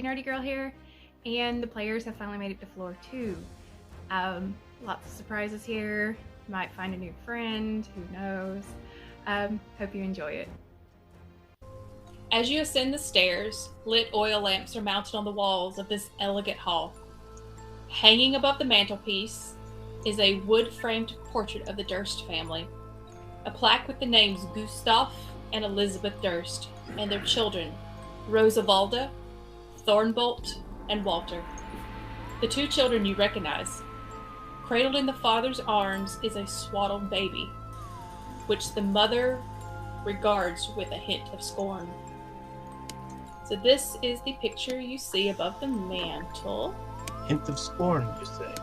Nerdy Girl here, and the players have finally made it to floor 2. Lots of surprises here. Might find a new friend, who knows. Hope you enjoy it. As you ascend the stairs, lit oil lamps are mounted on the walls of this elegant hall. Hanging above the mantelpiece is a wood-framed portrait of the Durst family. A plaque with the names Gustav and Elizabeth Durst, and their children, Rosavalda, Thornbolt, and Walter. The 2 children you recognize. Cradled in the father's arms is a swaddled baby, which the mother regards with a hint of scorn. So this is the picture you see above the mantle. Hint of scorn, you say?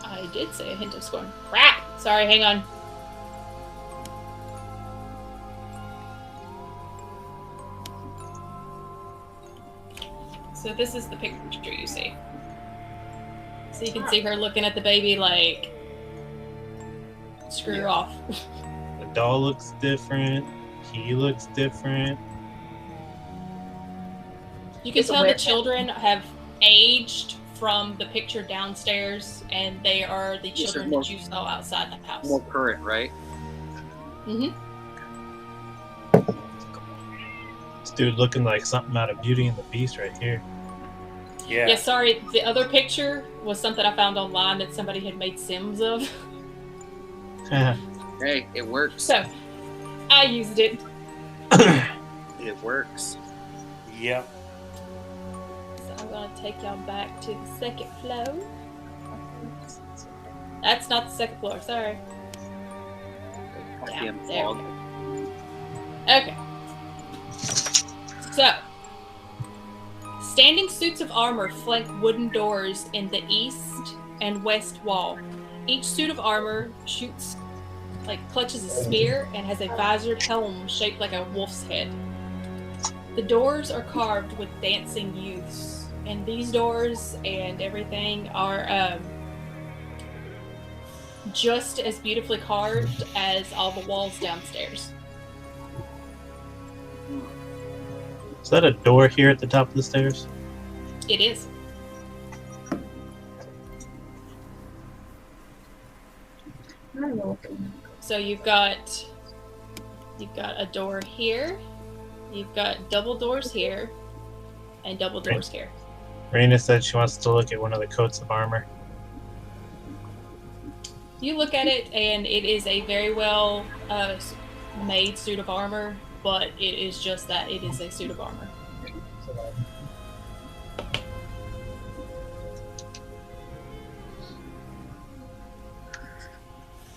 I did say a hint of scorn. Crap! Sorry, hang on. So this is the picture you see. So you can see her looking at the baby like, screw off. The doll looks different. He looks different. You can tell the children have aged from the picture downstairs, and they are the children that you saw outside the house. More current, right? Mm-hmm. This dude looking like something out of Beauty and the Beast right here. Yeah, sorry. The other picture was something I found online that somebody had made Sims of. Hey, it works. So, I used it. It works. Yep. So I'm going to take y'all back to the second floor. That's not the second floor, sorry. Damn there fog. we go. Okay. So, standing suits of armor flank wooden doors in the east and west wall. Each suit of armor clutches a spear and has a visored helm shaped like a wolf's head. The doors are carved with dancing youths, and these doors and everything are just as beautifully carved as all the walls downstairs. Is that a door here at the top of the stairs? It is. So you've got a door here, you've got double doors here, and double doors here. Raina said she wants to look at one of the coats of armor. You look at it, and it is a very well made suit of armor, but it is just that it is a suit of armor.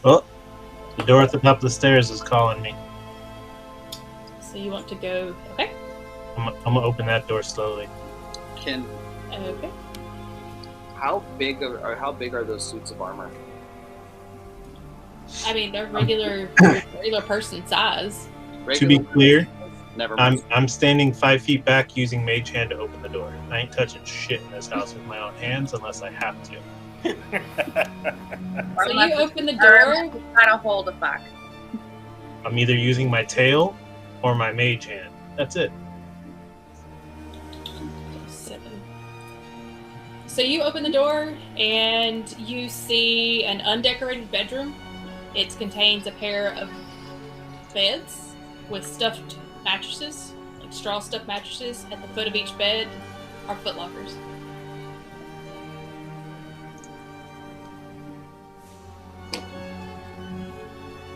Oh, the door at the top of the stairs is calling me. So you want to go? Okay. I'm gonna open that door slowly. Okay. How big are those suits of armor? I mean, they're regular person size. To be clear, Never mind. I'm standing 5 feet back using Mage Hand to open the door. I ain't touching shit in this house with my own hands unless I have to. So you open the door. I don't hold a fuck. I'm either using my tail or my Mage Hand. That's it. 7. So you open the door and you see an undecorated bedroom. It contains a pair of beds with stuffed mattresses, like straw stuffed mattresses. At the foot of each bed are footlockers.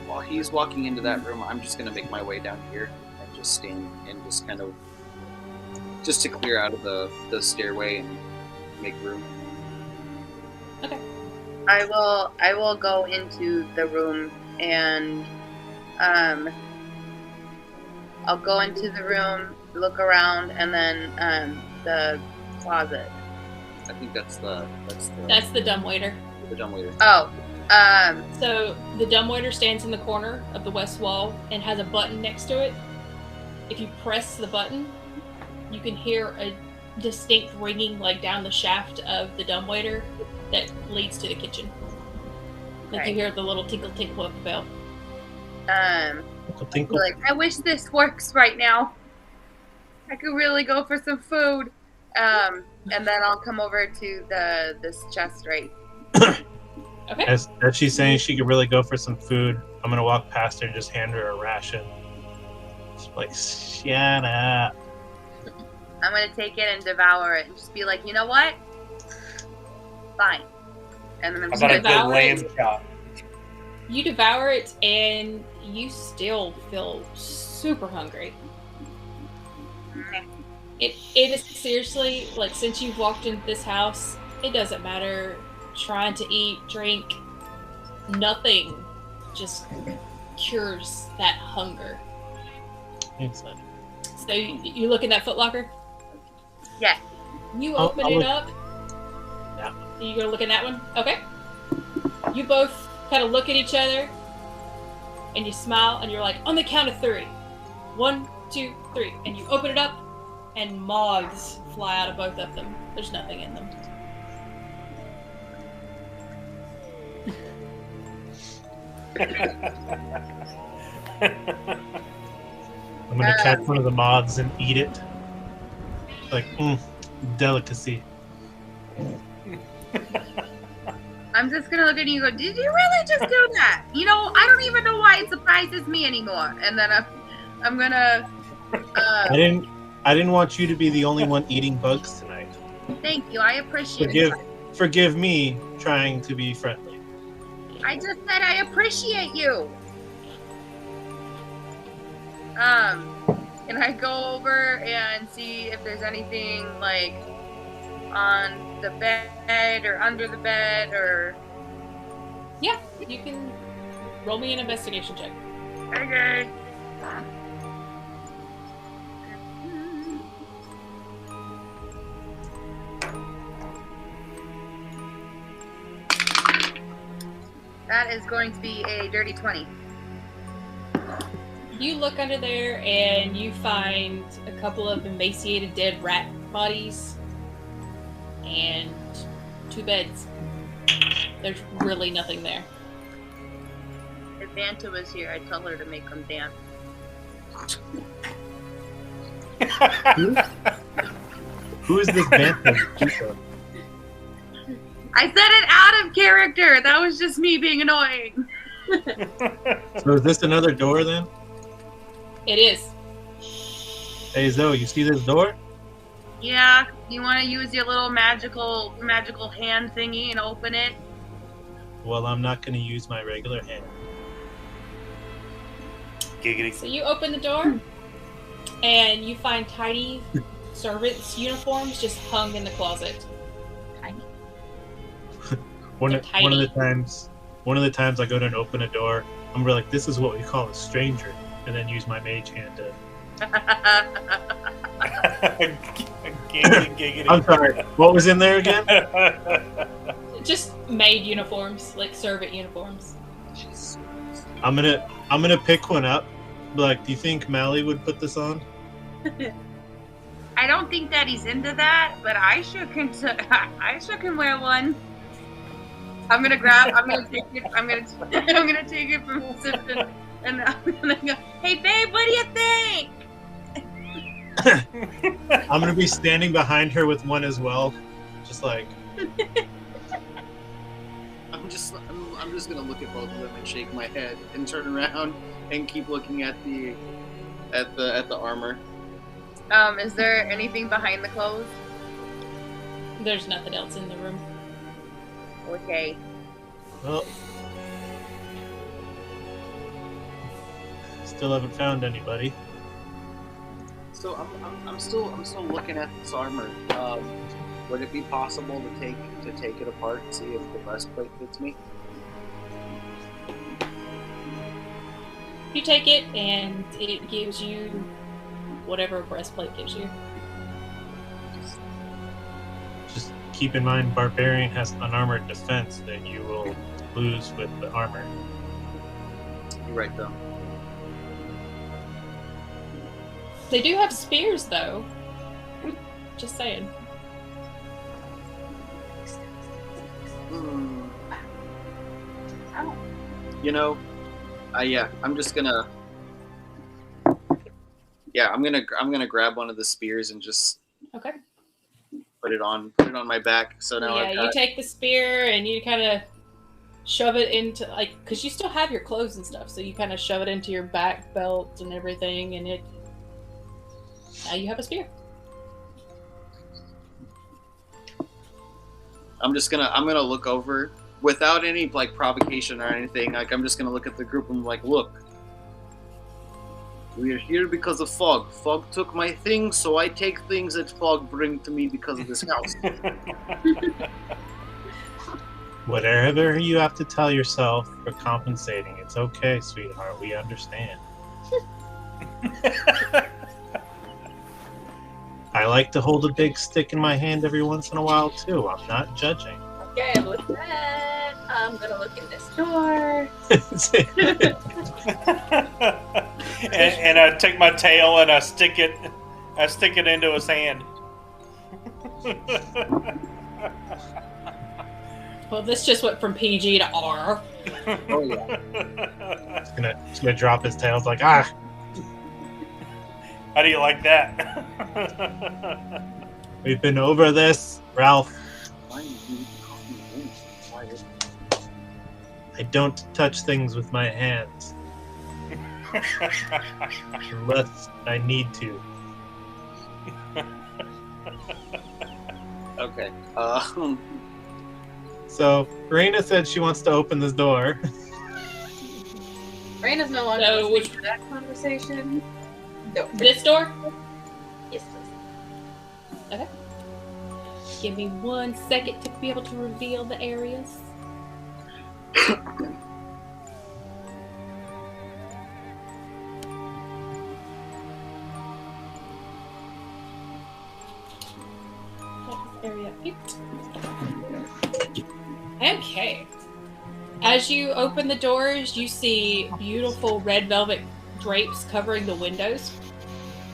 While he's walking into that room, I'm just gonna make my way down here and just stand and just kind of to clear out of the stairway and make room. Okay. I will go into the room and I'll go into the room, look around, and then the closet. I think that's the dumbwaiter. The dumbwaiter. Oh. So the dumbwaiter stands in the corner of the west wall and has a button next to it. If you press the button, you can hear a distinct ringing like down the shaft of the dumbwaiter that leads to the kitchen. Like Okay. you hear the little tinkle tinkle of the bell. Like, I wish this works right now. I could really go for some food. And then I'll come over to this chest right. Okay. As she's saying she could really go for some food, I'm gonna walk past her and just hand her a ration. Just like, shut up. I'm gonna take it and devour it and just be like, you know what? Fine. And then I'm How just about a gonna good lamb chop? You devour it, and you still feel super hungry. It is seriously, like, since you've walked into this house, it doesn't matter trying to eat, drink, nothing just cures that hunger. Excellent. So you look in that footlocker? Yeah. You I'll open it look- up. Yeah. You gonna look in that one? Okay. You both kind of look at each other, and you smile, and you're like, on the count of 3. 1, 2, 3. And you open it up, and moths fly out of both of them. There's nothing in them. I'm gonna catch one of the moths and eat it. Like, delicacy. I'm just gonna look at you and go, did you really just do that? You know, I don't even know why it surprises me anymore. And then I'm gonna I didn't want you to be the only one eating bugs tonight. thank you. I appreciate it. Forgive me trying to be friendly. I just said I appreciate you. Can I go over and see if there's anything like on the bed or under the bed or? Yeah, you can roll me an investigation check. Okay. That is going to be a dirty 20. You look under there and you find a couple of emaciated dead rat bodies and 2 beds. There's really nothing there. If Vanta was here, I'd tell her to make them dance. Who is this Bantha? I said it out of character. That was just me being annoying. So is this another door then? It is. Hey Zoe, you see this door? Yeah, you want to use your little magical hand thingy and open it? Well, I'm not going to use my regular hand. Giggity. So you open the door and you find tiny servants' uniforms just hung in the closet. One They're of tiny. the times I go to open a door, I'm really like, this is what we call a stranger, and then use my mage hand to. Giggity. I'm sorry. What was in there again? Just maid uniforms, like servant uniforms. I'm gonna pick one up. Be like, do you think Mally would put this on? I don't think that he's into that, but I sure can wear one. I'm gonna take it. I'm gonna take it from Sifton, and I'm gonna go. Hey, babe, what do you think? I'm gonna be standing behind her with one as well, just like. I'm just gonna look at both of them and shake my head and turn around and keep looking at the armor. Is there anything behind the clothes? There's nothing else in the room. Okay. Well, still haven't found anybody. So I'm still looking at this armor. Would it be possible to take it apart and see if the breastplate fits me? You take it and it gives you whatever breastplate gives you. Just keep in mind, Barbarian has unarmored defense that you will lose with the armor. You're right, though. They do have spears, though. Just saying. You know, I'm just gonna. Yeah, I'm gonna grab one of the spears and just Okay. put it on my back. So now Yeah, you take the spear and you kind of shove it into, like, because you still have your clothes and stuff, so you kind of shove it into your back belt and everything, and now you have a spear. I'm gonna look over without any like provocation or anything. Like I'm just gonna look at the group and like, look, we are here because of Fog. Fog took my things, so I take things that Fog bring to me because of this house. Whatever you have to tell yourself for compensating, it's okay, sweetheart. We understand. I like to hold a big stick in my hand every once in a while, too. I'm not judging. Okay, with that, I'm gonna look in this door. and I take my tail and I stick it into his hand. Well, this just went from PG to R. Oh yeah. He's gonna drop his tail. It's like, ah. How do you like that? We've been over this, Ralph. I don't touch things with my hands. Unless I need to. Okay. So, Raina said she wants to open this door. Raina's no longer So, listening to that conversation. No. This door? Yes, please. Okay. Give me 1 second to be able to reveal the areas. Area 8. Okay. As you open the doors, you see beautiful red velvet drapes covering the windows.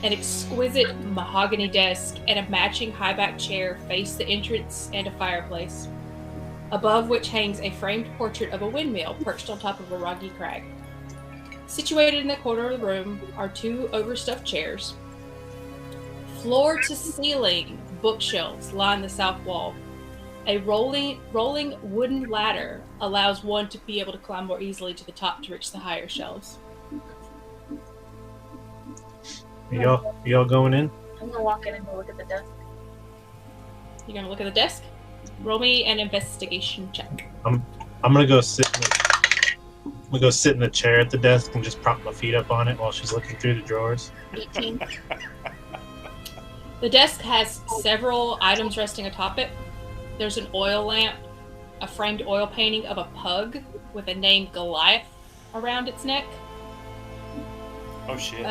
An exquisite mahogany desk and a matching high-back chair face the entrance and a fireplace, above which hangs a framed portrait of a windmill perched on top of a rocky crag. Situated in the corner of the room are 2 overstuffed chairs. Floor-to-ceiling bookshelves line the south wall. A rolling wooden ladder allows one to be able to climb more easily to the top to reach the higher shelves. Y'all going in? I'm gonna walk in and go look at the desk. You're gonna look at the desk? Roll me an investigation check. I'm gonna go sit. I'm gonna go sit in the chair at the desk and just prop my feet up on it while she's looking through the drawers. 18. The desk has several items resting atop it. There's an oil lamp, a framed oil painting of a pug with a name Goliath around its neck. Oh shit.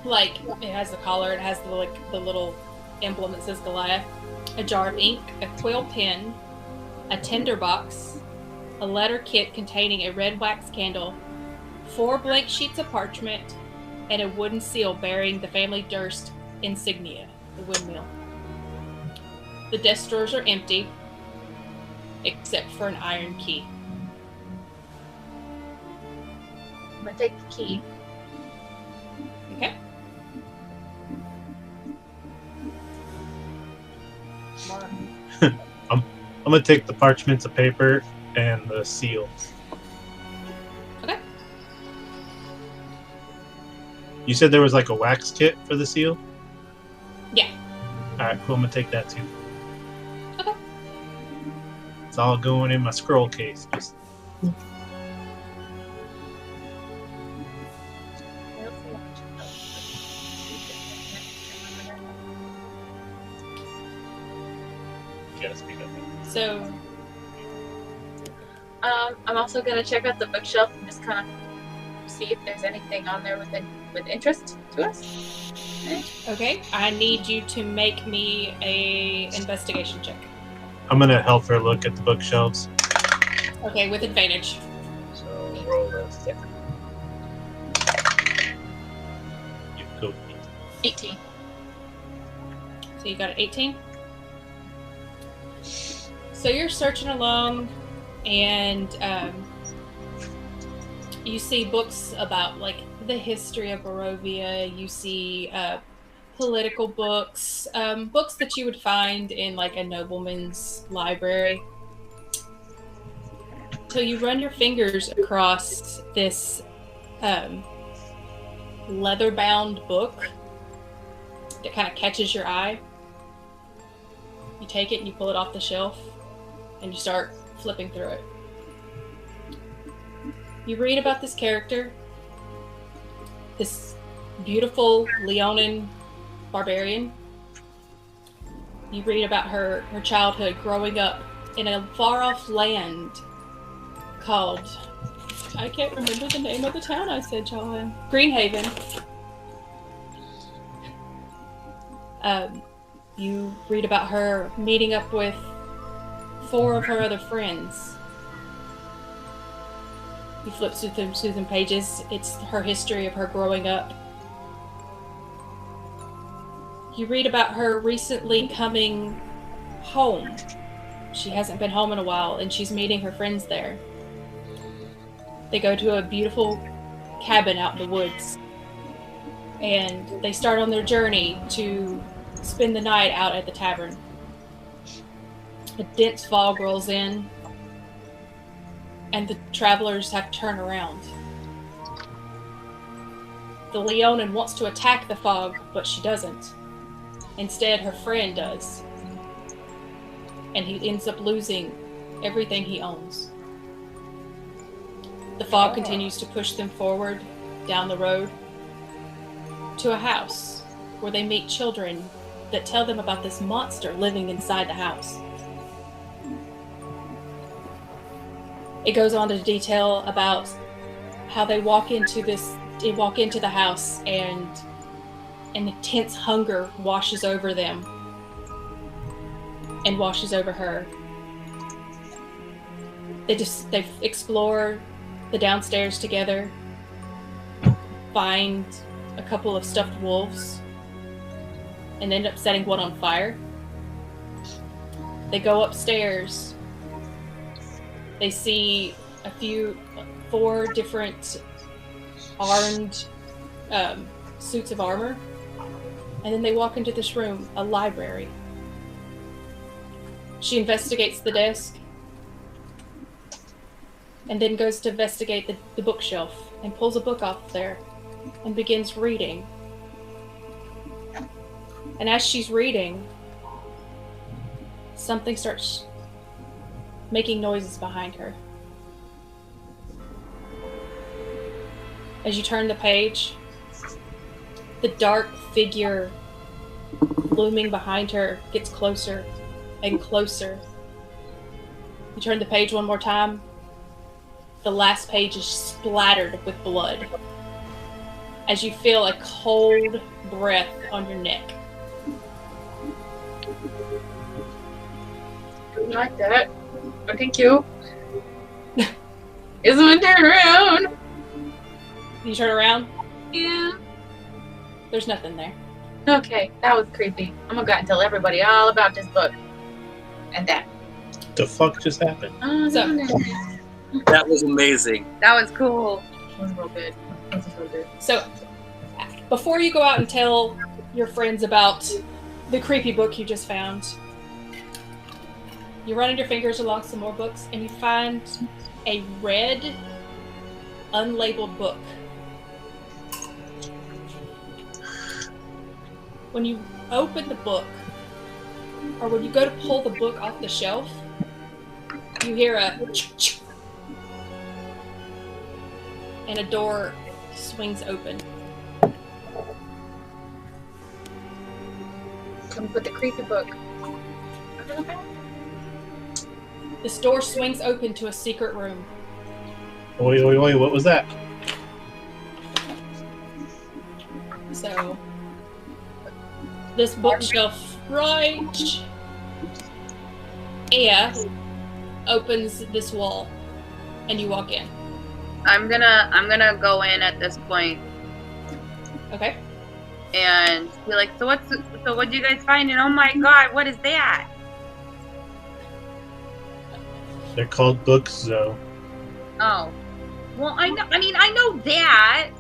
Like it has the collar, it has the little emblem that says Goliath. A jar of ink, a quill pen, a tinder box, a letter kit containing a red wax candle, 4 blank sheets of parchment, and a wooden seal bearing the family Durst insignia, the windmill. The desk drawers are empty, except for an iron key. I'm gonna take the key. Okay. Come on. I'm gonna take the parchments of paper and the seal. Okay. You said there was like a wax kit for the seal? Yeah. Alright, cool, I'm gonna take that too. Okay. It's all going in my scroll case. Just gotta speak up. So, I'm also gonna check out the bookshelf and just kind of see if there's anything on there with interest to us. okay, I need you to make me a investigation check. I'm gonna help her look at the bookshelves. Okay, with advantage. So roll this. You go. 18. So you got an 18? So you're searching along, and you see books about like the history of Barovia. You see political books, books that you would find in like a nobleman's library. So you run your fingers across this leather-bound book that kind of catches your eye. You take it and you pull it off the shelf and you start flipping through it. You read about this character, this beautiful Leonin barbarian. You read about her childhood growing up in a far-off land called, I can't remember the name of the town I said y'all in. Greenhaven. You read about her meeting up with 4 of her other friends. You flip through some pages. It's her history of her growing up. You read about her recently coming home. She hasn't been home in a while, and she's meeting her friends there. They go to a beautiful cabin out in the woods, and they start on their journey to spend the night out at the tavern. A dense fog rolls in, and the travelers have to turn around. The Leonin wants to attack the fog, but she doesn't. Instead, her friend does. And he ends up losing everything he owns. The fog continues to push them forward down the road to a house where they meet children that tell them about this monster living inside the house. It goes on to detail about how they walk into the house and an intense hunger washes over them and washes over her. They explore the downstairs together, find a couple of stuffed wolves, and end up setting one on fire. They go upstairs. They see 4 different armed suits of armor. And then they walk into this room, a library. She investigates the desk and then goes to investigate the bookshelf and pulls a book off there and begins reading. And as she's reading, something starts making noises behind her. As you turn the page, the dark figure looming behind her gets closer and closer. You turn the page one more time. The last page is splattered with blood as you feel a cold breath on your neck. Don't like that. Oh, thank you. Is someone turn around? You turn around? Yeah. There's nothing there. Okay, that was creepy. I'm gonna go and tell everybody all about this book. And that. The fuck just happened? So- That was amazing. That was cool. That was real good. That was real good. So, before you go out and tell your friends about the creepy book you just found, you're running your fingers along some more books, and you find a red, unlabeled book. When you open the book, or when you go to pull the book off the shelf, you hear a and a door swings open. Come with the creepy book. This door swings open to a secret room. Oi, oi, oi, what was that? So, this bookshelf right here opens this wall, and you walk in. I'm gonna go in at this point Okay. and be like, so what do you guys find? And oh my god, what is that? They're called books, Zoe. Oh. Well, I know that.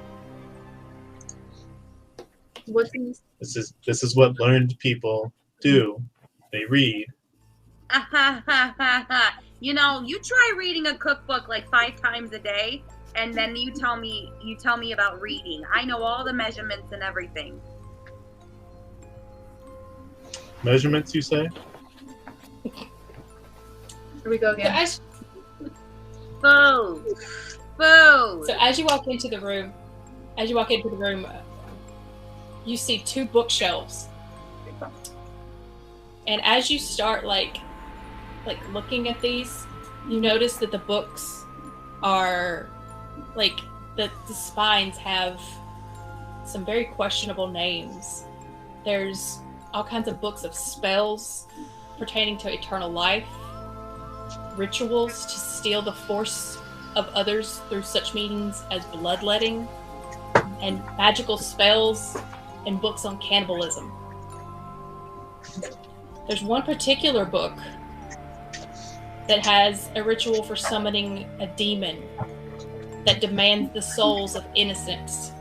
What's these? This is what learned people do. They read. You know, you try reading a cookbook like 5 times a day, and then you tell me about reading. I know all the measurements and everything. Measurements, you say? Here we go So again. Food. so as you walk into the room, you see 2 bookshelves. And as you start like looking at these, you notice that the books are like the spines have some very questionable names. There's all kinds of books of spells pertaining to eternal life, rituals to steal the force of others through such means as bloodletting, and magical spells and books on cannibalism. There's one particular book that has a ritual for summoning a demon that demands the souls of innocents,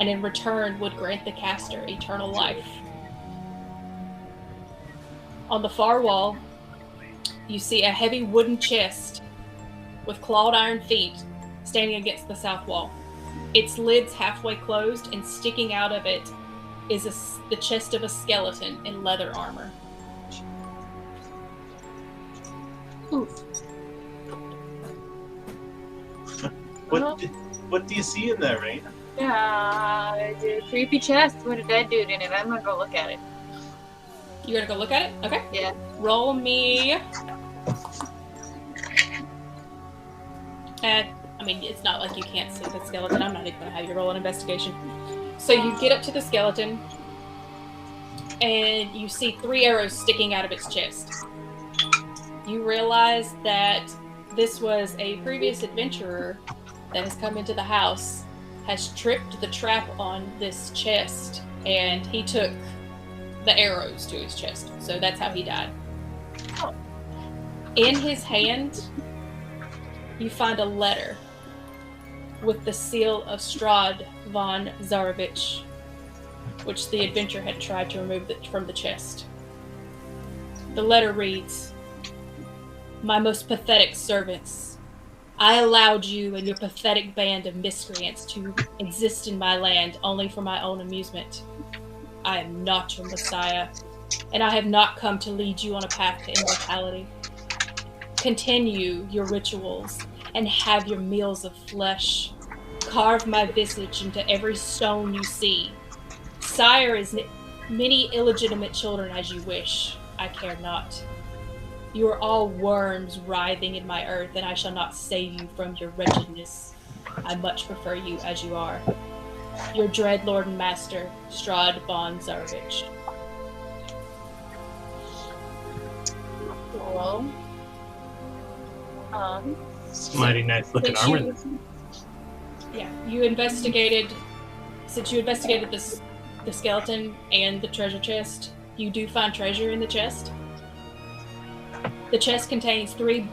and in return would grant the caster eternal life. On the far wall, you see a heavy wooden chest with clawed iron feet standing against the south wall. Its lid's halfway closed, and sticking out of it is the chest of a skeleton in leather armor. Oof. What do you see in there, Rain? Yeah, it's a creepy chest with a dead dude in it. I'm gonna go look at it. You're gonna go look at it? Okay. Yeah. Roll me. I mean, it's not like you can't see the skeleton. I'm not even gonna have you roll an investigation. So you get up to the skeleton, and you see 3 arrows sticking out of its chest. You realize that this was a previous adventurer that has come into the house, has tripped the trap on this chest, and he took the arrows to his chest. So that's how he died. Oh. In his hand, you find a letter with the seal of Strahd von Zarovich, which the adventurer had tried to remove from the chest. The letter reads, "My most pathetic servants, I allowed you and your pathetic band of miscreants to exist in my land only for my own amusement. I am not your messiah, and I have not come to lead you on a path to immortality. Continue your rituals and have your meals of flesh. Carve my visage into every stone you see. Sire as many illegitimate children as you wish. I care not. You are all worms writhing in my earth, and I shall not save you from your wretchedness. I much prefer you as you are. Your dread lord and master, Strahd von Zarovich." Cool. It's mighty nice looking Since armor. you investigated, since you investigated the skeleton and the treasure chest, you do find treasure in the chest. The chest contains 3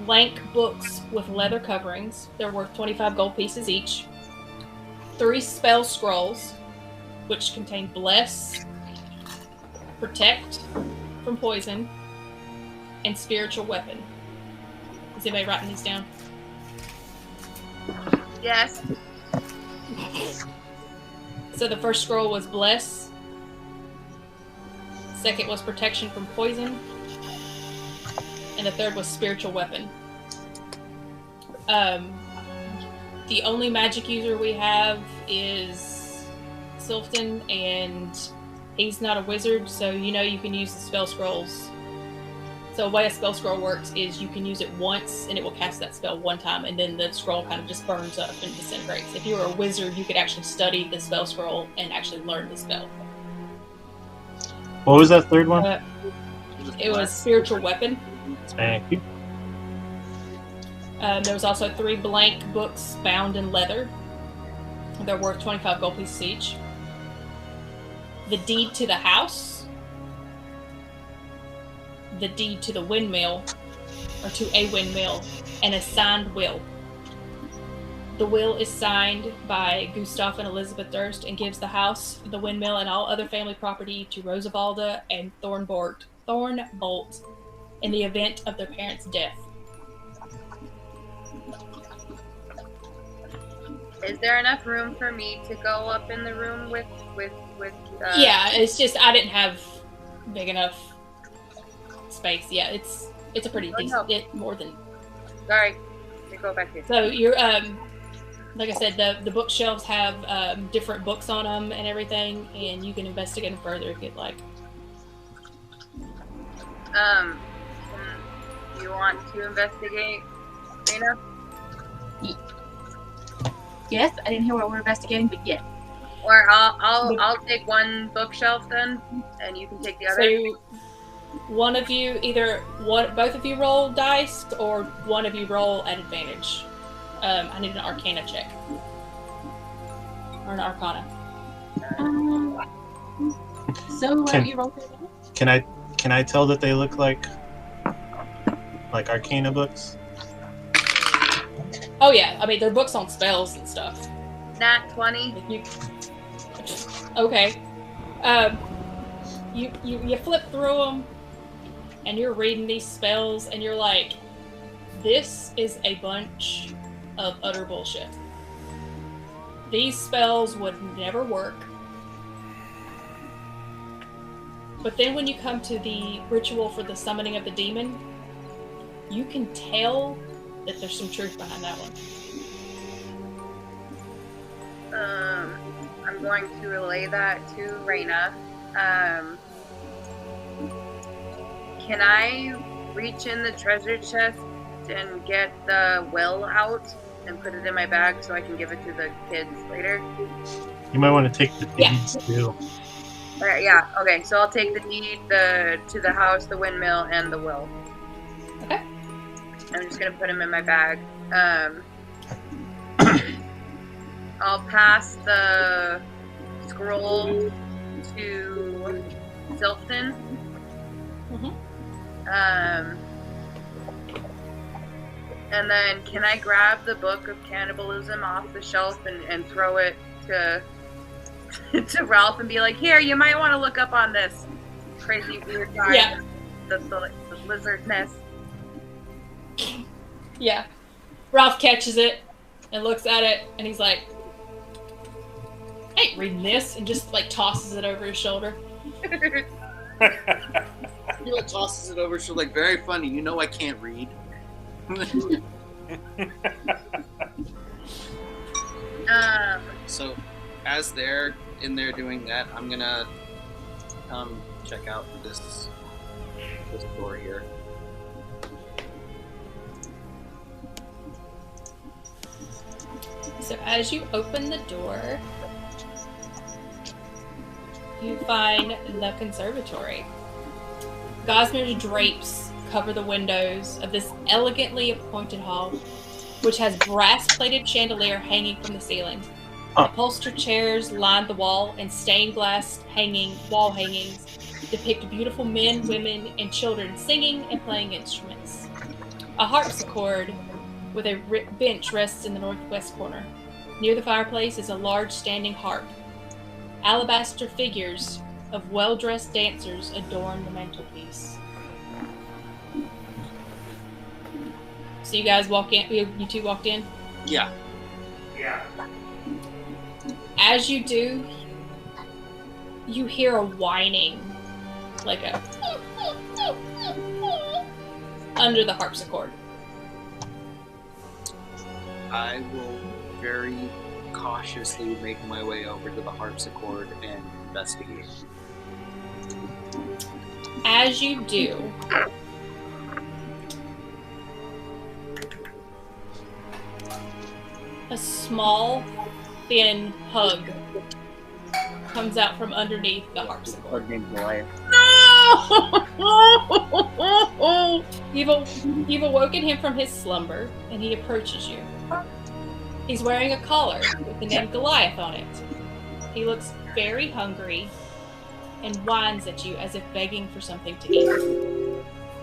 blank books with leather coverings. They're worth 25 gold pieces each. 3 spell scrolls, which contain Bless, Protect from Poison, and Spiritual Weapon. Is anybody writing these down? Yes. So the first scroll was Bless. Second was Protection from Poison. And the third was Spiritual Weapon. The only magic user we have is Sylfton, and he's not a wizard, so you know you can use the spell scrolls. So the way a spell scroll works is you can use it once, and it will cast that spell one time, and then the scroll kind of just burns up and disintegrates. If you were a wizard, you could actually study the spell scroll and actually learn the spell. What was that third one? It was Spiritual Weapon. Thank you. There was also 3 blank books bound in leather. They're worth 25 gold pieces each. The Deed to the House. The Deed to the Windmill, or to a windmill, and a signed will. The will is signed by Gustav and Elizabeth Durst and gives the house, the windmill, and all other family property to Rosavalda and Thornbolt in the event of their parents' death. Is there enough room for me to go up in the room with Yeah, it's just I didn't have big enough space. Yeah, it's a pretty decent. No. It more than. Sorry, to go back here. So you're like I said, the bookshelves have different books on them and everything, and you can investigate them further if you'd like. You want to investigate, Dana? Yes, I didn't hear what we're investigating, but yeah. Or I'll take one bookshelf then, and you can take the other. So one of you, both of you roll dice, or one of you roll at advantage. I need an Arcana check. Or an Arcana. So why don't you roll for that? Can I tell that they look like Arcana books? Oh yeah, I mean they're books on spells and stuff. Nat 20. Okay. You flip through them, and you're reading these spells, and you're like, this is a bunch of utter bullshit. These spells would never work. But then when you come to the ritual for the summoning of the demon, you can tell that there's some truth behind that one. I'm going to relay that to Raina. Can I reach in the treasure chest and get the will out and put it in my bag so I can give it to the kids later? You might want to take the deeds too. Alright, yeah. Okay, so I'll take the deed, to the house, the windmill, and the will. Okay. I'm just gonna put them in my bag. I'll pass the scroll to Sylphton. And then can I grab the book of cannibalism off the shelf and throw it to Ralph and be like, here, you might want to look up on this crazy weird guy. Yeah. The lizard nest. Yeah. Ralph catches it and looks at it, and he's like, I ain't reading this, and just like tosses it over his shoulder. He like tosses it over. She's like, very funny. You know I can't read. So, as they're in there doing that, I'm gonna come check out this door here. So as you open the door, you find the conservatory. Gossamer's drapes cover the windows of this elegantly appointed hall, which has brass-plated chandelier hanging from the ceiling. Upholstered chairs line the wall, and stained glass wall hangings depict beautiful men, women, and children singing and playing instruments. A harpsichord with a bench rests in the northwest corner. Near the fireplace is a large standing harp. Alabaster figures of well-dressed dancers adorn the mantelpiece. So you guys walk in. You two walked in? Yeah. As you do, you hear a whining, like a under the harpsichord. I will very cautiously make my way over to the harpsichord and investigate. As you do, a small, thin pug comes out from underneath the harpsichord. No! You've awoken him from his slumber, and he approaches you. He's wearing a collar with the name Goliath on it. He looks very hungry and whines at you as if begging for something to eat.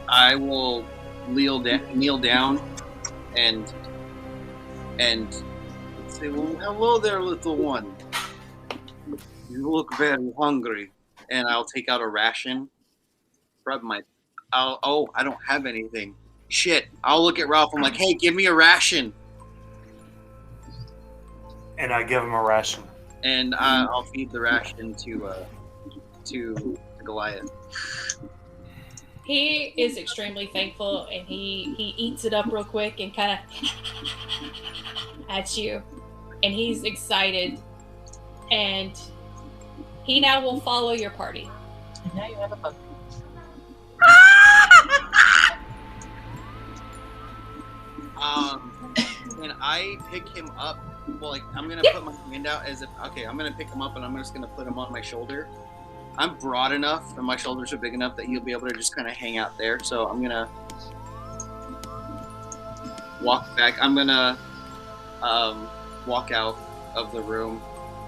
I will kneel down and say, well, hello there, little one. You look very hungry. And I'll take out a ration. Rub my. I don't have anything. Shit. I'll look at Ralph. I'm like, hey, give me a ration. And I give him a ration. And I'll feed the ration to Goliath. He is extremely thankful, and he eats it up real quick and kind of at you, and he's excited, and he now will follow your party. Now you have a bug. When I pick him up, well, like I'm gonna put my hand out as if I'm gonna pick him up and I'm just gonna put him on my shoulder. I'm broad enough and my shoulders are big enough that he'll be able to just kind of hang out there. So I'm gonna walk back. I'm gonna walk out of the room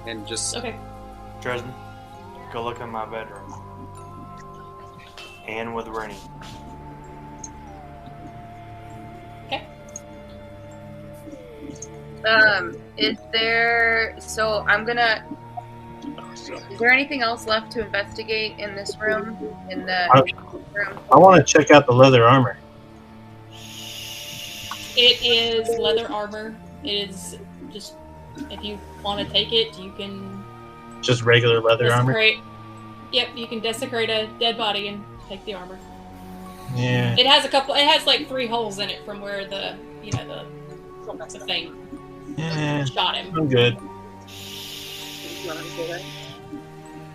and just. Okay. Dresden, go look in my bedroom. And with Rennie. Okay. Is there? So I'm gonna. Is there anything else left to investigate in this room? In the room? I want to check out the leather armor. It is leather armor. It is just, if you want to take it, you can Just regular leather armor. desecrate. Yep, you can desecrate a dead body and take the armor. Yeah. It has like 3 holes in it from where the thing Yeah. shot him. I'm good.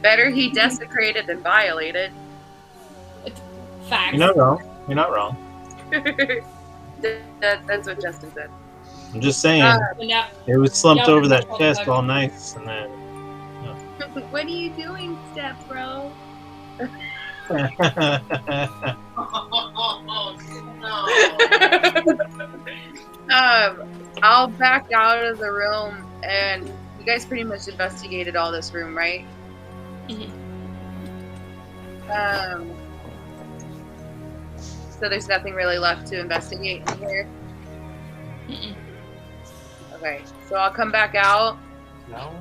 Better he desecrated than violated. Facts. You're not wrong. You're not wrong. That's what Justin said. I'm just saying. So now, It was slumped Yeah, over that I'll chest talk all about nice, and then. What are you doing, Steph, bro? I'll back out of the room, and you guys pretty much investigated all this room, right? Mhm. So there's nothing really left to investigate in here. Mm-mm. Okay, so I'll come back out, No?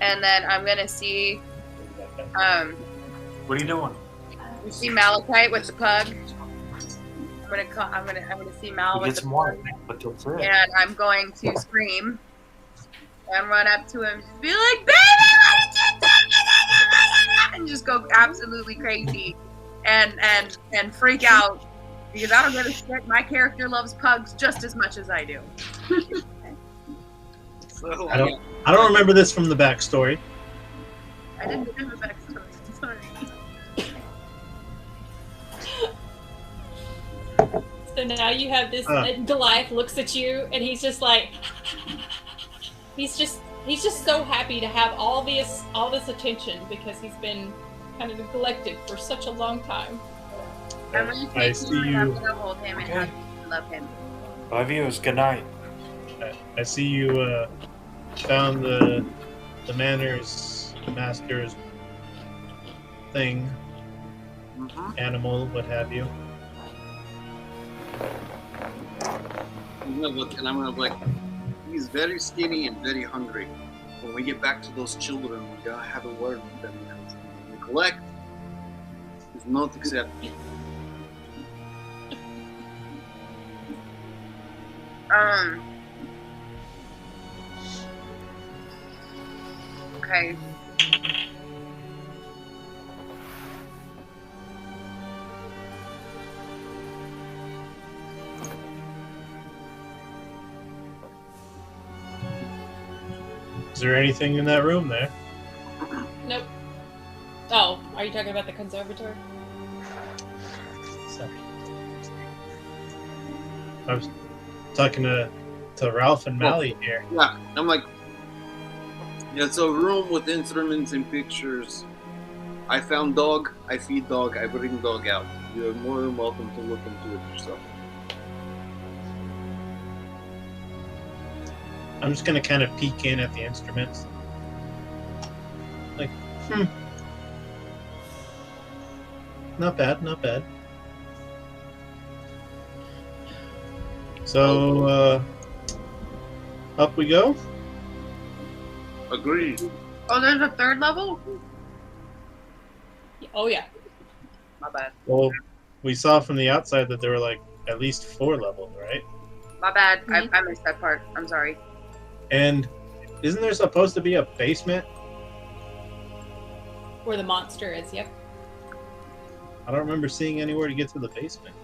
and then I'm gonna see, What are you doing? you see Malachite with the pug. I'm gonna see Mal We'll with get the some pug. water. But that's it. And I'm going to scream and run up to him and be like, baby, what did you do? And just go absolutely crazy and freak out because I don't give a shit. My character loves pugs just as much as I do. So, I don't remember this from the backstory. I didn't have a backstory. I'm sorry. So now you have this. Goliath looks at you, and he's just like, he's just so happy to have all this attention because he's been kind of neglected for such a long time. I'm gonna I take see him and I'm you. gonna hold him Okay. and love him. Love you. Good night. I see you found the manor's master's thing, animal, what have you. I'm gonna look and I'm gonna be like, he's very skinny and very hungry. When we get back to those children, we gotta have a word with them because neglect is not acceptable. Okay. Is there anything in that room there? Nope. Oh, are you talking about the conservatory? Sorry. I was talking to Ralph and Mally here. Yeah, I'm like, it's a room with instruments and pictures. I found dog, I feed dog, I bring dog out. You're more than welcome to look into it yourself. I'm just gonna kind of peek in at the instruments. Like, not bad, not bad. So, up we go. Agreed. Oh, there's a third level? Oh yeah. My bad. Well, we saw from the outside that there were like at least 4 levels, right? My bad. Mhm. I missed that part. I'm sorry. And isn't there supposed to be a basement? Where the monster is. Yep. I don't remember seeing anywhere to get to the basement.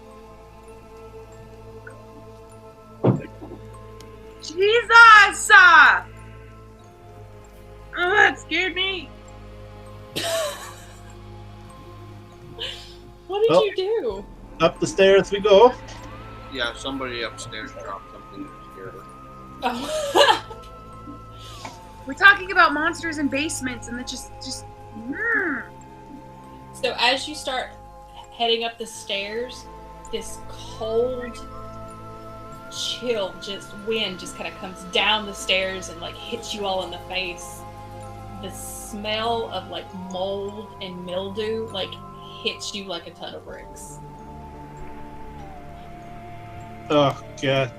Jesus! Oh, that scared me. What did Oh. you do? Up the stairs we go. Yeah, somebody upstairs dropped something that scared her. Oh. We're talking about monsters in basements, and it just. So as you start heading up the stairs, this cold, chill, just wind just kind of comes down the stairs and like hits you all in the face. The smell of like mold and mildew like hits you like a ton of bricks. Oh god.